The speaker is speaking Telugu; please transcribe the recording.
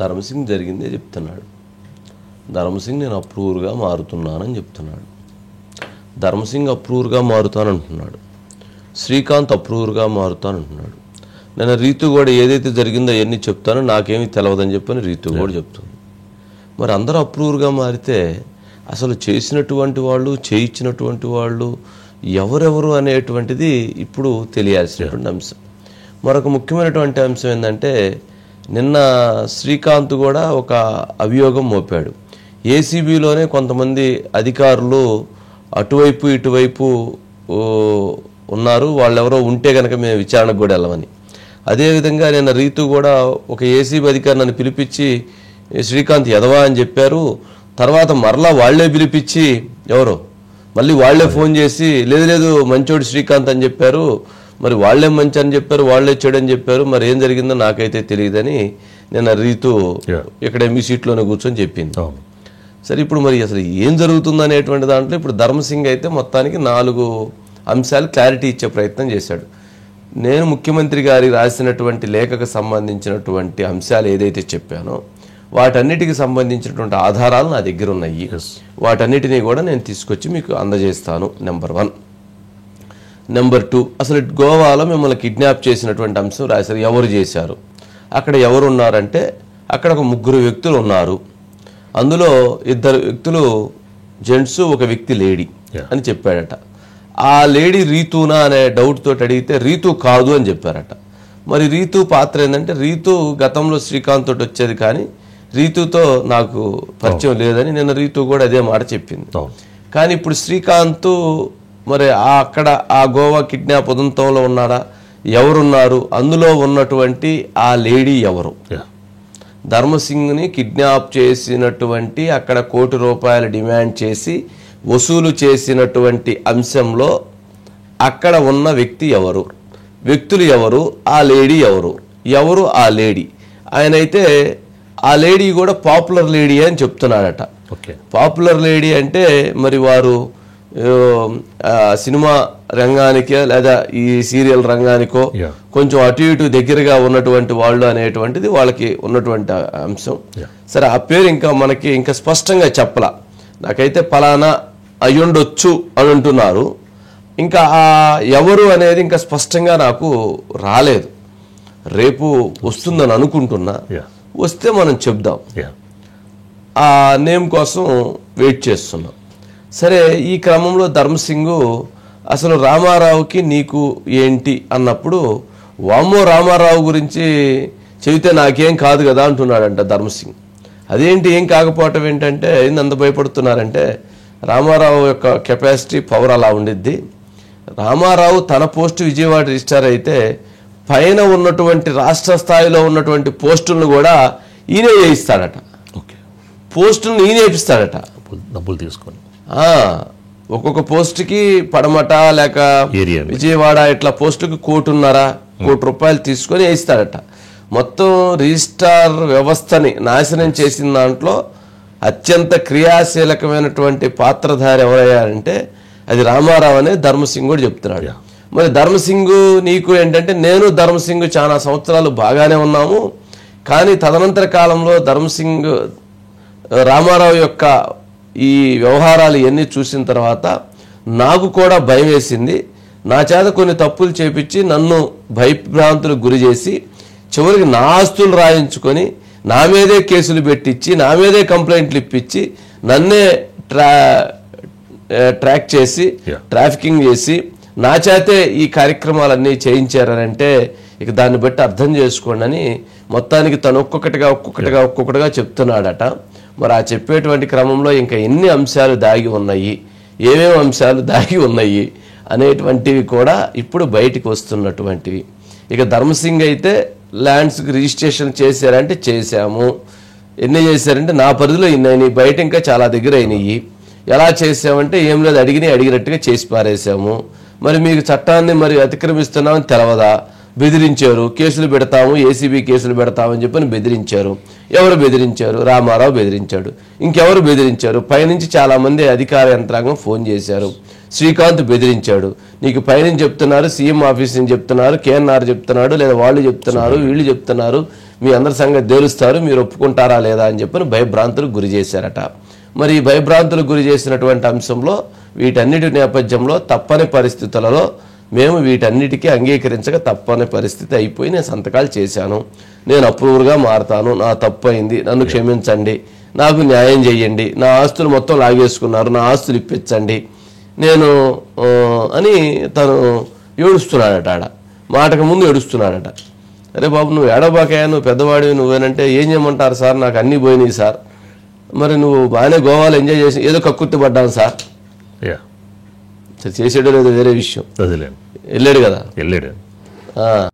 ధర్మసింగ్ జరిగిందే చెప్తున్నాడు. ధర్మసింగ్ నేను అప్రూవర్గా మారుతున్నానని చెప్తున్నాడు. ధర్మసింగ్ అప్రూవర్గా మారుతానంటున్నాడు. శ్రీకాంత్ అప్రూవర్గా మారుతానంటున్నాడు. నేను రీతు కూడా ఏదైతే జరిగిందో అవన్నీ చెప్తానో నాకేమీ తెలియదని చెప్పని రీతు కూడా చెప్తుంది. మరి అందరూ అప్రూవర్గా మారితే అసలు చేసినటువంటి వాళ్ళు చేయించినటువంటి వాళ్ళు ఎవరెవరు అనేటువంటిది ఇప్పుడు తెలియాల్సినటువంటి అంశం. మరొక ముఖ్యమైనటువంటి అంశం ఏంటంటే నిన్న శ్రీకాంత్ కూడా ఒక అభియోగం మోపాడు. ఏసీబీలోనే కొంతమంది అధికారులు అటువైపు ఇటువైపు ఉన్నారు, వాళ్ళెవరో ఉంటే కనుక మేము విచారణకు కూడా వెళ్ళమని. అదేవిధంగా నిన్న రీతు కూడా ఒక ఏసీబీ అధికారి నన్ను పిలిపించి శ్రీకాంత్ ఎదవా అని చెప్పారు. తర్వాత మరలా వాళ్లే పిలిపించి ఎవరో మళ్ళీ వాళ్లే ఫోన్ చేసి లేదు లేదు మంచోడు శ్రీకాంత్ అని చెప్పారు, మరి వాళ్లే మంచి అని చెప్పారు, వాళ్లే చెడు అని చెప్పారు, మరి ఏం జరిగిందో నాకైతే తెలియదని నిన్న రీతు ఇక్కడ ఎంబీ సీట్లోనే కూర్చొని చెప్పింది. సరే ఇప్పుడు మరి అసలు ఏం జరుగుతుంది అనేటువంటి దాంట్లో ఇప్పుడు ధర్మసింగ్ అయితే మొత్తానికి 4 అంశాలు క్లారిటీ ఇచ్చే ప్రయత్నం చేశాడు. నేను ముఖ్యమంత్రి గారి రాసినటువంటి లేఖకు సంబంధించినటువంటి అంశాలు ఏదైతే చెప్పానో వాటన్నిటికి సంబంధించినటువంటి ఆధారాలు నా దగ్గర ఉన్నాయి. వాటన్నిటినీ కూడా నేను తీసుకొచ్చి మీకు అందజేస్తాను. నెంబర్ 1. నెంబర్ 2, అసలు గోవాలో మిమ్మల్ని కిడ్నాప్ చేసినటువంటి అంశం రాశారు. ఎవరు చేశారు, అక్కడ ఎవరు ఉన్నారంటే అక్కడ ఒక 3 వ్యక్తులు ఉన్నారు. అందులో 2 వ్యక్తులు జెంట్స్, ఒక వ్యక్తి లేడీ అని చెప్పాడట. ఆ లేడీ రీతూనా అనే డౌట్ తోటి అడిగితే రీతు కాదు అని చెప్పారట. మరి రీతు పాత్ర ఏంటంటే రీతు గతంలో శ్రీకాంత్ తోటి వచ్చేది కానీ రీతుతో నాకు పరిచయం లేదని నిన్న రీతు కూడా అదే మాట చెప్పింది. కానీ ఇప్పుడు శ్రీకాంత్ మరి అక్కడ ఆ గోవా కిడ్నాప్ ఉదంతంలో ఉన్నాడా, ఎవరున్నారు, అందులో ఉన్నటువంటి ఆ లేడీ ఎవరు, ధర్మసింగ్ని కిడ్నాప్ చేసినటువంటి అక్కడ ₹1 కోటి డిమాండ్ చేసి వసూలు చేసినటువంటి అంశంలో అక్కడ ఉన్న వ్యక్తి ఎవరు, వ్యక్తులు ఎవరు, ఆ లేడీ ఎవరు, ఎవరు ఆ లేడీ. ఆయనైతే ఆ లేడీ కూడా పాపులర్ లేడీ అని చెప్తున్నాడట. పాపులర్ లేడీ అంటే మరి వారు సినిమా రంగానికే లేదా ఈ సీరియల్ రంగానికో కొంచెం అటు ఇటు దగ్గరగా ఉన్నటువంటి వాళ్ళు అనేటువంటిది వాళ్ళకి ఉన్నటువంటి అంశం. సరే ఆ పేరు ఇంకా మనకి ఇంకా స్పష్టంగా చెప్పలా, నాకైతే పలానా అయ్యుండొచ్చు అని అంటున్నారు. ఇంకా ఆ ఎవరు అనేది ఇంకా స్పష్టంగా నాకు రాలేదు. రేపు వస్తుందని అనుకుంటున్నా, వస్తే మనం చెప్దాం. ఆ నేమ్ కోసం వెయిట్ చేస్తున్నాం. సరే ఈ క్రమంలో ధర్మసింగ్ అసలు రామారావుకి నీకు ఏంటి అన్నప్పుడు వామ్మో రామారావు గురించి చెబితే నాకేం కాదు కదా అంటున్నాడంట ధర్మసింగ్. అదేంటి ఏం కాకపోవటం ఏంటంటే అంత భయపడుతున్నారంటే రామారావు యొక్క కెపాసిటీ పవర్ అలా ఉండిద్ది. రామారావు తన పోస్టు విజయవాడ రిజిస్టర్ అయితే పైన ఉన్నటువంటి రాష్ట్ర స్థాయిలో ఉన్నటువంటి పోస్టులను కూడా ఈయనే వేయిస్తాడట. పోస్టులను ఈయన వేపిస్తాడట డబ్బులు తీసుకొని. ఒక్కొక్క పోస్టుకి పడమట లేక విజయవాడ ఇట్లా పోస్టుకి ₹1.5 కోటి తీసుకొని వేయిస్తాడట. మొత్తం రిజిస్ట్రార్ వ్యవస్థని నాశనం చేసిన దాంట్లో అత్యంత క్రియాశీలకమైనటువంటి పాత్రధారి ఎవరయ్యారంటే అది రామారావు అనే ధర్మసింగ్ కూడా చెప్తున్నాడు. మరి ధర్మసింగ్ నీకు ఏంటంటే నేను ధర్మసింగ్ చాలా సంవత్సరాలు బాగానే ఉన్నాము, కానీ తదనంతర కాలంలో ధర్మసింగ్ రామారావు యొక్క ఈ వ్యవహారాలు ఇవన్నీ చూసిన తర్వాత నాకు కూడా భయం వేసింది. నా చేత కొన్ని తప్పులు చేపించి నన్ను భయభ్రాంతులకు గురి చేసి చివరికి నా ఆస్తులు రాయించుకొని నా మీదే కేసులు పెట్టించి నా మీదే కంప్లైంట్లు ఇప్పించి నన్నే ట్రాక్ చేసి ట్రాఫికింగ్ చేసి నా చేతే ఈ కార్యక్రమాలన్నీ చేయించారనంటే ఇక దాన్ని బట్టి అర్థం చేసుకోండి అని మొత్తానికి తను ఒక్కొక్కటిగా చెప్తున్నాడట. మరి ఆ చెప్పేటువంటి క్రమంలో ఇంకా ఎన్ని అంశాలు దాగి ఉన్నాయి, ఏమేమి అంశాలు దాగి ఉన్నాయి అనేటువంటివి కూడా ఇప్పుడు బయటికి వస్తున్నటువంటివి. ఇక ధర్మసింగ్ అయితే ల్యాండ్స్కి రిజిస్ట్రేషన్ చేశారంటే చేశాము, ఎన్ని చేశారంటే నా పరిధిలో ఇన్ని అయినాయి, బయట ఇంకా చాలా దగ్గర అయినాయి. ఎలా చేసామంటే ఏం లేదు అడిగినట్టుగా చేసి పారేసాము. మరి మీకు చట్టాన్ని మరి అతిక్రమిస్తున్నామని తెలవదా, బెదిరించారు, కేసులు పెడతాము, ఏసీబీ కేసులు పెడతామని చెప్పని బెదిరించారు. ఎవరు బెదిరించారు? రామారావు బెదిరించాడు. ఇంకెవరు బెదిరించారు? పైనుంచి చాలామంది అధికార యంత్రాంగం ఫోన్ చేశారు. శ్రీకాంత్ బెదిరించాడు. నీకు పైనుంచి చెప్తున్నారు, సీఎం ఆఫీస్ నుంచి చెప్తున్నారు, కేఎన్ఆర్ చెప్తున్నాడు, లేదా వాళ్ళు చెప్తున్నారు, వీళ్ళు చెప్తున్నారు, మీ అందరి సంగతి తెలుస్తారు, మీరు ఒప్పుకుంటారా లేదా అని చెప్పని భయభ్రాంతులకు గురి చేశారట. మరి ఈ భయభ్రాంతులకు గురి చేసినటువంటి అంశంలో వీటన్నిటి నేపథ్యంలో తప్పని పరిస్థితులలో మేము వీటన్నిటికీ అంగీకరించక తప్పని పరిస్థితి అయిపోయి నేను సంతకాలు చేశాను. నేను అప్రూవర్గా మారతాను, నా తప్పు అయింది, నన్ను క్షమించండి, నాకు న్యాయం చేయండి, నా ఆస్తులు మొత్తం లాగేసుకున్నారు, నా ఆస్తులు ఇప్పించండి నేను అని తను ఏడుస్తున్నాడట. మాటకు ముందు ఏడుస్తున్నాడట. అరే బాబు, నువ్వు ఏడబాకాయా, నువ్వు పెద్దవాడివి, నువ్వేనంటే ఏం చేయమంటారు సార్, నాకు అన్నీ పోయినాయి సార్, మరి నువ్వు బాగానే గోవాలో ఎంజాయ్ చేసి ఏదో కక్కుర్తి పడ్డాను సార్. చేసేటో లేదో వేరే విషయం. వెళ్ళాడు కదా.